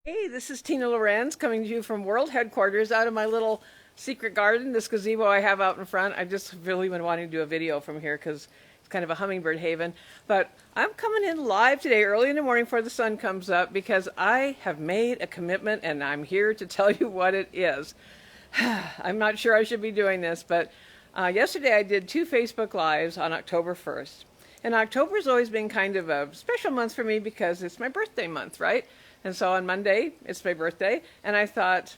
Hey, this is Tina Lorenz coming to you from World Headquarters out of my little secret garden, this gazebo I have out in front. I've just really been wanting to do a video from here because it's kind of a hummingbird haven. But I'm coming in live today early in the morning before the sun comes up because I have made a commitment and I'm here to tell you what it is. I'm not sure I should be doing this, but yesterday I did 2 Facebook Lives on October 1st. And October's always been kind of a special month for me because it's my birthday month, right? And so on Monday, it's my birthday, and I thought,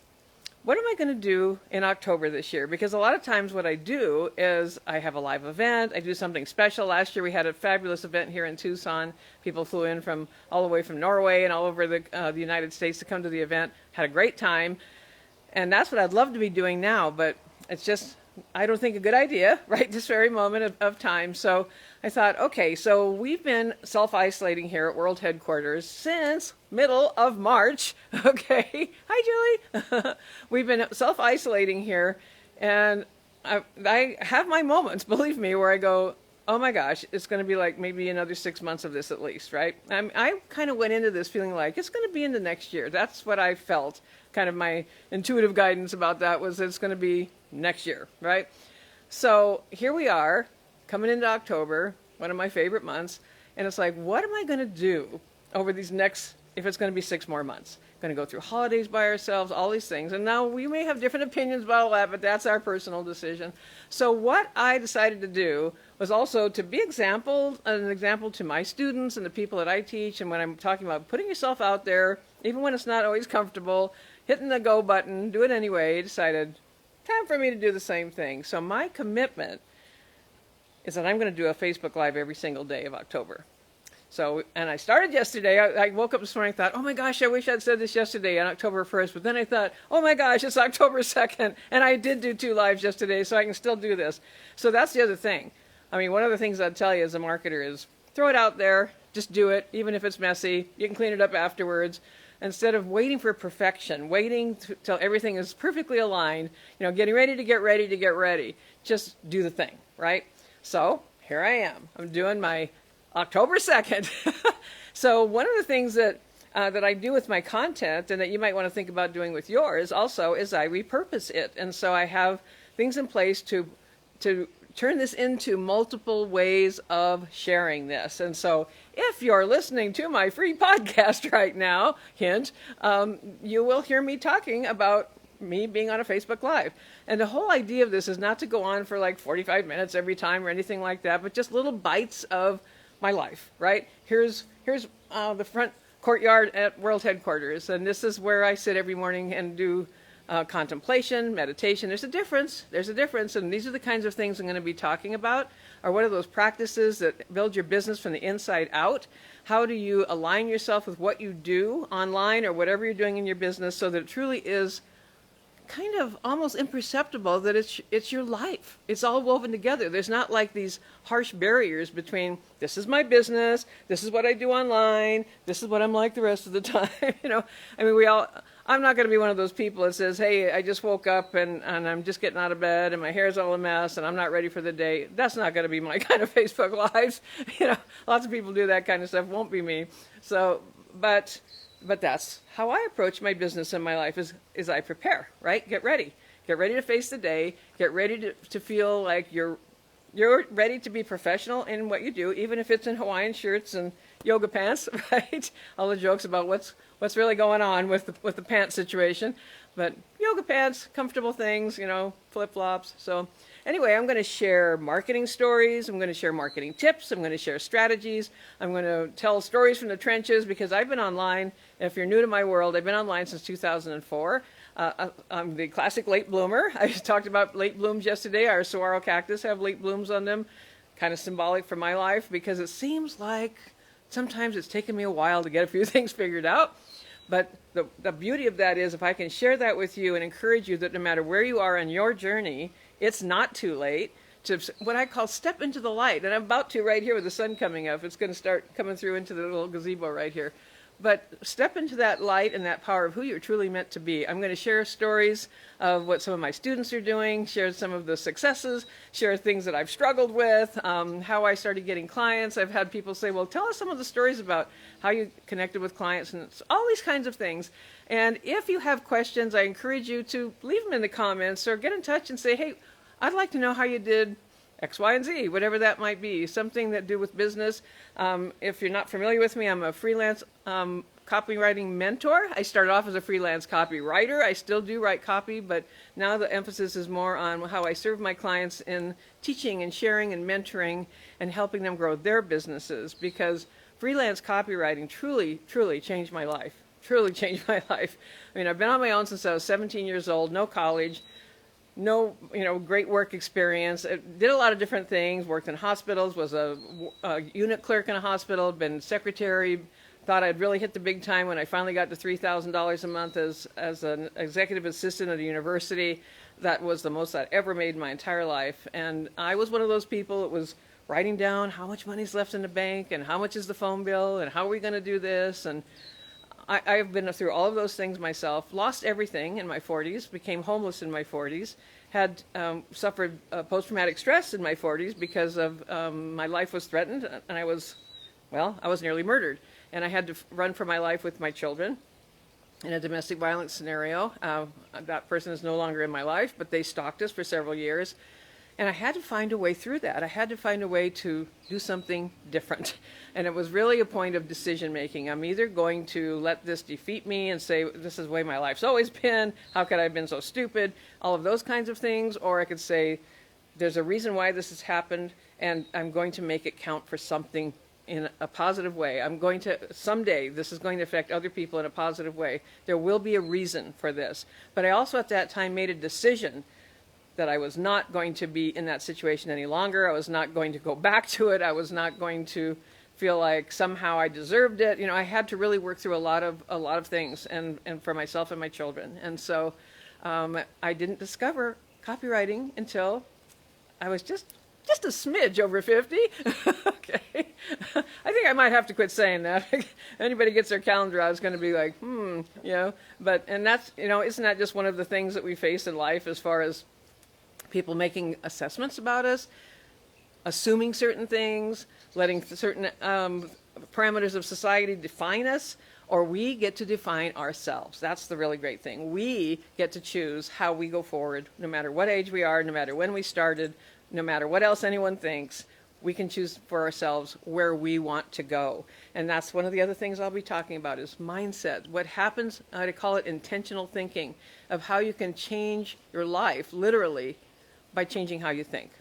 what am I going to do in October this year? Because a lot of times what I do is I have a live event, I do something special. Last year we had a fabulous event here in Tucson. People flew in from all the way from Norway and all over the United States to come to the event. Had a great time, and that's what I'd love to be doing now, but it's just, I don't think a good idea right this very moment of time. So I thought, okay, so we've been self-isolating here at World Headquarters since middle of March. Okay, hi Julie. We've been self-isolating here, and I have my moments, believe me, where I go, oh my gosh, it's going to be like maybe another 6 months of this at least, right? I kind of went into this feeling like it's going to be into next year. That's what I felt. Kind of my intuitive guidance about that was it's going to be next year, right? So here we are, coming into October, one of my favorite months, and it's like, what am I going to do over these next, if it's going to be 6 more months? Going to go through holidays by ourselves, all these things. And now we may have different opinions about all that, but that's our personal decision. So what I decided to do was also to be an example to my students and the people that I teach. And when I'm talking about putting yourself out there, even when it's not always comfortable, hitting the go button, do it anyway, I decided, time for me to do the same thing. So my commitment is that I'm going to do a Facebook Live every single day of October. So, and I started yesterday. I woke up this morning and thought, oh my gosh, I wish I'd said this yesterday on October 1st. But then I thought, oh my gosh, it's October 2nd. And I did do 2 lives yesterday, so I can still do this. So that's the other thing. I mean, one of the things I'd tell you as a marketer is throw it out there. Just do it, even if it's messy. You can clean it up afterwards. Instead of waiting for perfection, waiting till everything is perfectly aligned, getting ready to get ready to get ready. Just do the thing, right? So here I am. I'm doing my October 2nd. So one of the things that I do with my content and that you might want to think about doing with yours also is I repurpose it. And so I have things in place to turn this into multiple ways of sharing this. And so if you're listening to my free podcast right now, hint, you will hear me talking about me being on a Facebook Live. And the whole idea of this is not to go on for like 45 minutes every time or anything like that, but just little bites of my life, right? Here's the front courtyard at World Headquarters, and this is where I sit every morning and do contemplation, meditation. There's a difference, and these are the kinds of things I'm going to be talking about, are what are those practices that build your business from the inside out? How do you align yourself with what you do online or whatever you're doing in your business so that it truly is kind of almost imperceptible that it's your life. It's all woven together. There's not like these harsh barriers between this is my business, this is what I do online, this is what I'm like the rest of the time. I mean, I'm not going to be one of those people that says, hey, I just woke up and I'm just getting out of bed and my hair's all a mess and I'm not ready for the day. That's not going to be my kind of Facebook Lives. Lots of people do that kind of stuff. Won't be me. So, but that's how I approach my business and my life is I prepare, right? Get ready to face the day, get ready to feel like you're ready to be professional in what you do, even if it's in Hawaiian shirts and yoga pants, right? All the jokes about what's really going on with the pants situation, but yoga pants, comfortable things, flip-flops. So anyway, I'm going to share marketing stories. I'm going to share marketing tips. I'm going to share strategies. I'm going to tell stories from the trenches because I've been online. If you're new to my world, I've been online since 2004. I'm the classic late bloomer. I talked about late blooms yesterday. Our saguaro cactus have late blooms on them. Kind of symbolic for my life because it seems like sometimes it's taken me a while to get a few things figured out. But the beauty of that is if I can share that with you and encourage you that no matter where you are on your journey, it's not too late to what I call step into the light. And I'm about to right here with the sun coming up. It's going to start coming through into the little gazebo right here. but step into that light and that power of who you're truly meant to be. I'm going to share stories of what some of my students are doing, share some of the successes, share things that I've struggled with, how I started getting clients. I've had people say, well, tell us some of the stories about how you connected with clients, and it's all these kinds of things. And if you have questions, I encourage you to leave them in the comments or get in touch and say, hey, I'd like to know how you did X, Y, and Z, whatever that might be, something that do with business. If you're not familiar with me, I'm a freelance copywriting mentor. I started off as a freelance copywriter. I still do write copy, but now the emphasis is more on how I serve my clients in teaching and sharing and mentoring and helping them grow their businesses, because freelance copywriting truly, truly changed my life. Truly changed my life. I mean, I've been on my own since I was 17 years old, no college, no, great work experience. I did a lot of different things, worked in hospitals, was a unit clerk in a hospital, been secretary, thought I'd really hit the big time when I finally got to $3,000 a month as an executive assistant at a university. That was the most I'd ever made in my entire life. And I was one of those people that was writing down how much money's left in the bank and how much is the phone bill and how are we going to do this. And I've been through all of those things myself, lost everything in my 40s, became homeless in my 40s, had suffered post-traumatic stress in my 40s because of my life was threatened, and I was nearly murdered. And I had to run for my life with my children in a domestic violence scenario. That person is no longer in my life, but they stalked us for several years. And I had to find a way through that. I had to find a way to do something different. And it was really a point of decision making. I'm either going to let this defeat me and say, this is the way my life's always been, how could I have been so stupid, all of those kinds of things, or I could say, there's a reason why this has happened, and I'm going to make it count for something in a positive way. I'm going to, someday, this is going to affect other people in a positive way. There will be a reason for this. But I also at that time made a decision that I was not going to be in that situation any longer. I was not going to go back to it. I was not going to feel like somehow I deserved it. I had to really work through a lot of things, and for myself and my children. And so I didn't discover copywriting until I was just a smidge over 50. Okay. I think I might have to quit saying that. Anybody gets their calendar out is going to be like, But, and that's, isn't that just one of the things that we face in life as far as people making assessments about us, assuming certain things, letting certain parameters of society define us, or we get to define ourselves. That's the really great thing. We get to choose how we go forward, no matter what age we are, no matter when we started, no matter what else anyone thinks. We can choose for ourselves where we want to go. And that's one of the other things I'll be talking about is mindset. What happens, I call it intentional thinking, of how you can change your life, literally, by changing how you think.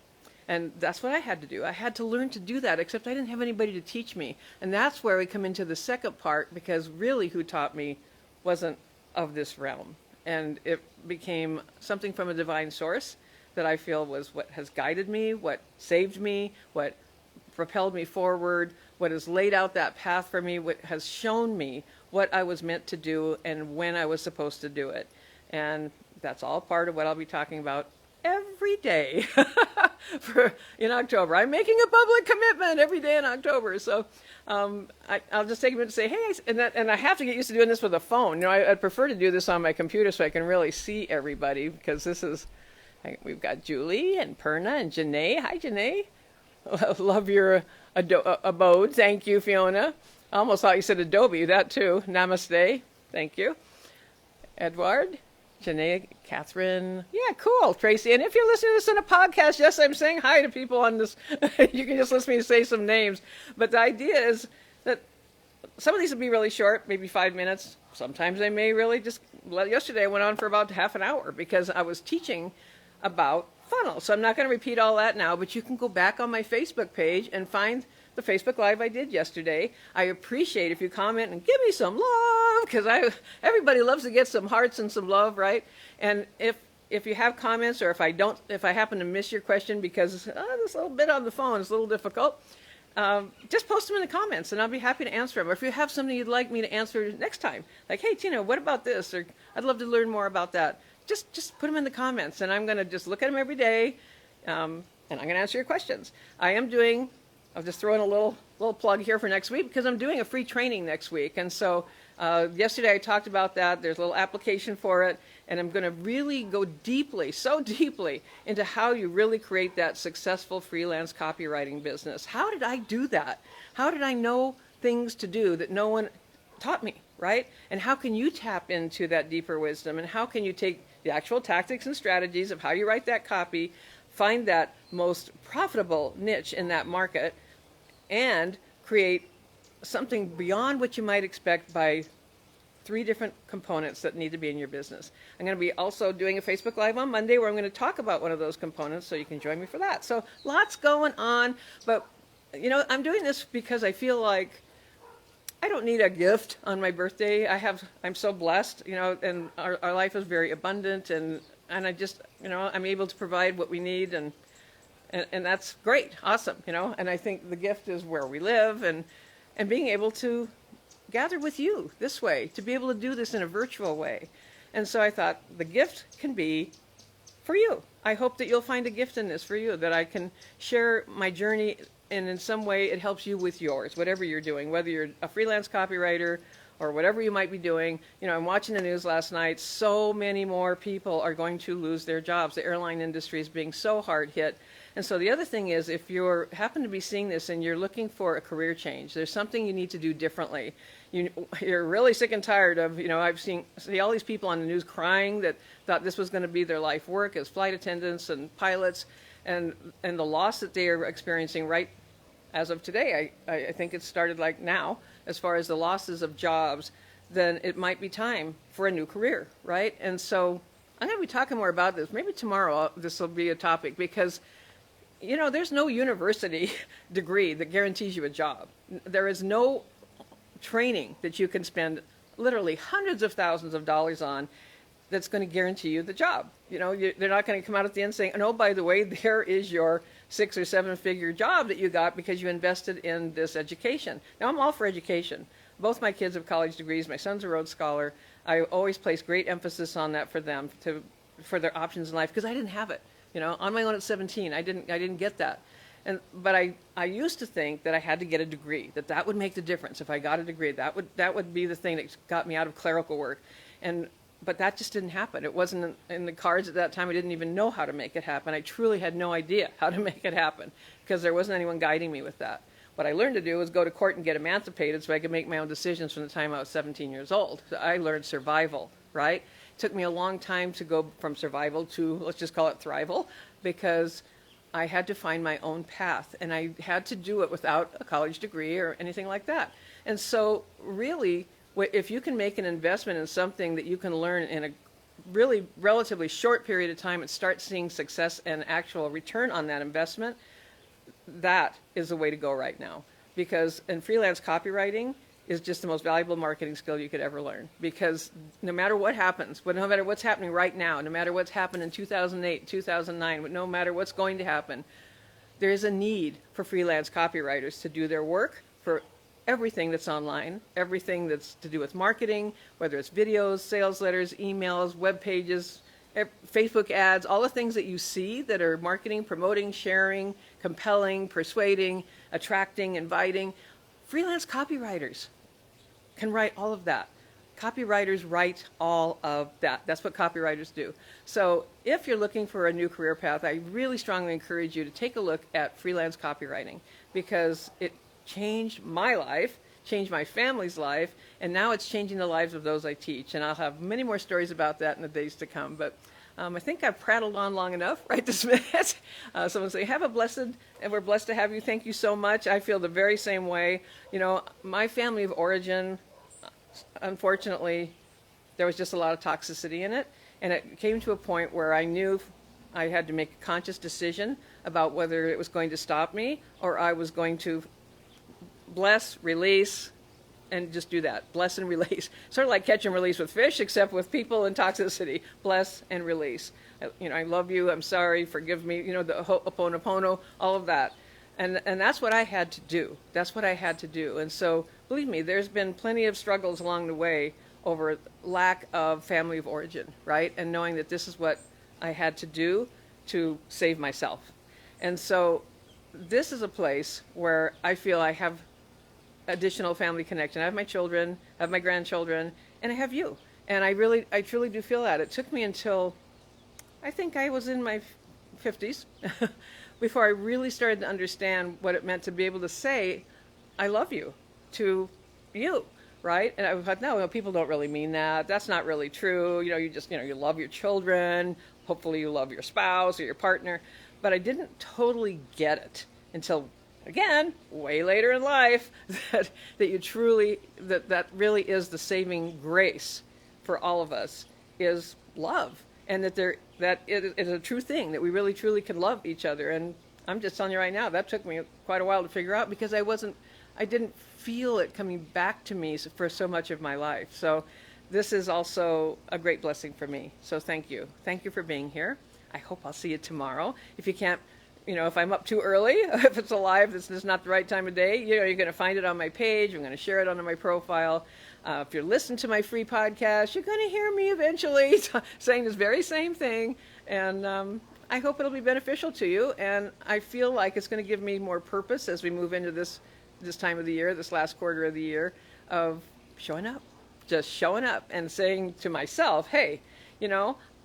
And that's what I had to do. I had to learn to do that, except I didn't have anybody to teach me. And that's where we come into the second part, because really who taught me wasn't of this realm. And it became something from a divine source that I feel was what has guided me, what saved me, what propelled me forward, what has laid out that path for me, what has shown me what I was meant to do and when I was supposed to do it. And that's all part of what I'll be talking about every day in October. I'm making a public commitment every day in October. So I'll just take a minute to say, hey, and I have to get used to doing this with a phone. I'd prefer to do this on my computer so I can really see everybody, because we've got Julie and Perna and Janae. Hi, Janae. Love your abode. Thank you, Fiona. I almost thought you said Adobe, that too. Namaste. Thank you. Edward. Janae, Catherine, yeah, cool, Tracy. And if you're listening to this in a podcast, yes, I'm saying hi to people on this. You can just listen to me say some names. But the idea is that some of these will be really short, maybe 5 minutes. Sometimes I may really just, yesterday I went on for about half an hour because I was teaching about funnels. So I'm not going to repeat all that now, but you can go back on my Facebook page and find the Facebook Live I did yesterday. I appreciate if you comment and give me some love, because everybody loves to get some hearts and some love, right? And if you have comments, or if I happen to miss your question because this little bit on the phone is a little difficult, just post them in the comments and I'll be happy to answer them. Or if you have something you'd like me to answer next time, like, hey, Tina, what about this? Or I'd love to learn more about that. Just put them in the comments, and I'm going to just look at them every day, and I'm going to answer your questions. I'll just throw in a little plug here for next week, because I'm doing a free training next week. And so Yesterday I talked about that. There's a little application for it, and I'm going to really go deeply, so deeply, into how you really create that successful freelance copywriting business. How did I do that? How did I know things to do that no one taught me, right? And how can you tap into that deeper wisdom? And how can you take the actual tactics and strategies of how you write that copy, find that most profitable niche in that market, and create something beyond what you might expect by 3 different components that need to be in your business. I'm going to be also doing a Facebook Live on Monday where I'm going to talk about one of those components, so you can join me for that. So lots going on, but you know, I'm doing this because I feel like I don't need a gift on my birthday. I'm so blessed, you know, and our life is very abundant, and I just, you know, I'm able to provide what we need, and that's great, awesome, you know. And I think the gift is where we live, and being able to gather with you this way, to be able to do this in a virtual way. And so I thought the gift can be for you. I hope that you'll find a gift in this for you, that I can share my journey, and in some way it helps you with yours, whatever you're doing, whether you're a freelance copywriter or whatever you might be doing. You know, I'm watching the news last night. So many more people are going to lose their jobs. The airline industry is being so hard hit. And so the other thing is, if you happen to be seeing this and you're looking for a career change, there's something you need to do differently. You're really sick and tired of, you know, I've see all these people on the news crying that thought this was going to be their life work as flight attendants and pilots, and the loss that they are experiencing right as of today. I think it started like now, as far as the losses of jobs. Then it might be time for a new career, right? And so I'm going to be talking more about this. Maybe tomorrow this will be a topic, because you know, there's no university degree that guarantees you a job. There is no training that you can spend literally hundreds of thousands of dollars on that's going to guarantee you the job. You know, they're not going to come out at the end saying, oh, by the way, there is your 6 or 7 figure job that you got because you invested in this education. Now, I'm all for education. Both my kids have college degrees. My son's a Rhodes Scholar. I always place great emphasis on that for them, for their options in life, because I didn't have it. You know, on my own at 17, I didn't get that. But I used to think that I had to get a degree, that would make the difference. If I got a degree, that would be the thing that got me out of clerical work. But that just didn't happen. It wasn't in the cards at that time. I didn't even know how to make it happen. I truly had no idea how to make it happen, because there wasn't anyone guiding me with that. What I learned to do was go to court and get emancipated so I could make my own decisions from the time I was 17 years old. So I learned survival, right? It took me a long time to go from survival to, let's just call it thrival, because I had to find my own path, and I had to do it without a college degree or anything like that. And so really, if you can make an investment in something that you can learn in a really relatively short period of time and start seeing success and actual return on that investment, that is the way to go right now. Because in freelance copywriting is just the most valuable marketing skill you could ever learn. Because no matter what happens, no matter what's happening right now, no matter what's happened in 2008, 2009, no matter what's going to happen, there is a need for freelance copywriters to do their work for everything that's online, everything that's to do with marketing, whether it's videos, sales letters, emails, web pages, Facebook ads, all the things that you see that are marketing, promoting, sharing, compelling, persuading, attracting, inviting. Freelance copywriters can write all of that. Copywriters write all of that. That's what copywriters do. So if you're looking for a new career path, I really strongly encourage you to take a look at freelance copywriting, because it changed my life, changed my family's life, and now it's changing the lives of those I teach. And I'll have many more stories about that in the days to come. But I think I've prattled on long enough right this minute. Someone say, have a blessed, and we're blessed to have you. Thank you so much. I feel the very same way. You know, my family of origin, unfortunately, there was just a lot of toxicity in it. And it came to a point where I knew I had to make a conscious decision about whether it was going to stop me or I was going to bless, release, and just do that. Bless and release. Sort of like catch and release with fish, except with people and toxicity. Bless and release. You know, I love you, I'm sorry, forgive me, you know, the ho'oponopono, all of that. And that's what I had to do. That's what I had to do. And so, believe me, there's been plenty of struggles along the way over lack of family of origin, right? And knowing that this is what I had to do to save myself. And so, this is a place where I feel I have additional family connection. I have my children, I have my grandchildren, and I have you. And I truly do feel that. It took me until I think I was in my 50s before I really started to understand what it meant to be able to say, I love you to you, right? And I thought, no, people don't really mean that. That's not really true. You just, you love your children. Hopefully you love your spouse or your partner. But I didn't totally get it until, again, way later in life, that you truly, that really is the saving grace for all of us, is love. And that it is a true thing, that we really truly can love each other. And I'm just telling you right now, that took me quite a while to figure out, because I didn't feel it coming back to me for so much of my life. So this is also a great blessing for me. So thank you. Thank you for being here. I hope I'll see you tomorrow. If you can't, if I'm up too early, if it's alive, this is not the right time of day, you're going to find it on my page. I'm going to share it on my profile. If you're listening to my free podcast, you're going to hear me eventually saying this very same thing. And I hope it'll be beneficial to you. And I feel like it's going to give me more purpose as we move into this time of the year, this last quarter of the year, of showing up. Just showing up and saying to myself, hey,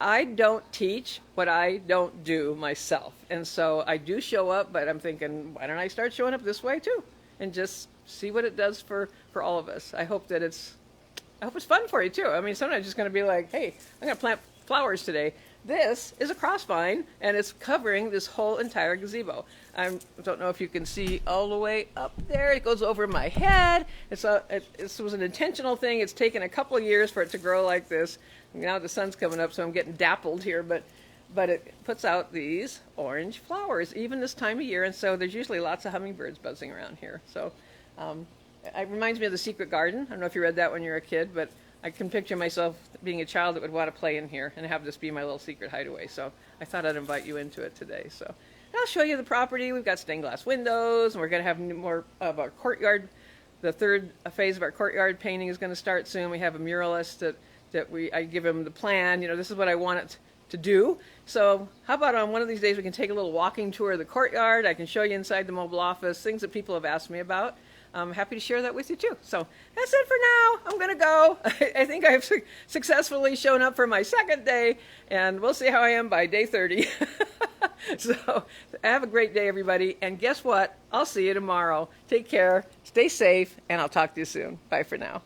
I don't teach what I don't do myself. And so I do show up, but I'm thinking, why don't I start showing up this way too? And just see what it does for all of us. I hope it's fun for you too. I mean, sometimes it's just going to be like, hey, I'm going to plant flowers today. This is a crossvine, and it's covering this whole entire gazebo. I don't know if you can see all the way up there. It goes over my head. It was an intentional thing. It's taken a couple of years for it to grow like this. Now the sun's coming up, so I'm getting dappled here, but it puts out these orange flowers even this time of year, and so there's usually lots of hummingbirds buzzing around here. So it reminds me of The Secret Garden. I don't know if you read that when you were a kid, but I can picture myself being a child that would want to play in here and have this be my little secret hideaway. So I thought I'd invite you into it today. So and I'll show you the property. We've got stained glass windows, and we're going to have more of our courtyard. The third phase of our courtyard painting is going to start soon. We have a muralist that I give him the plan. This is what I want it to do. So how about on one of these days we can take a little walking tour of the courtyard. I can show you inside the mobile office, things that people have asked me about. I'm happy to share that with you too. So that's it for now. I'm going to go. I think I've successfully shown up for my second day, and we'll see how I am by day 30. So have a great day, everybody. And guess what? I'll see you tomorrow. Take care, stay safe, and I'll talk to you soon. Bye for now.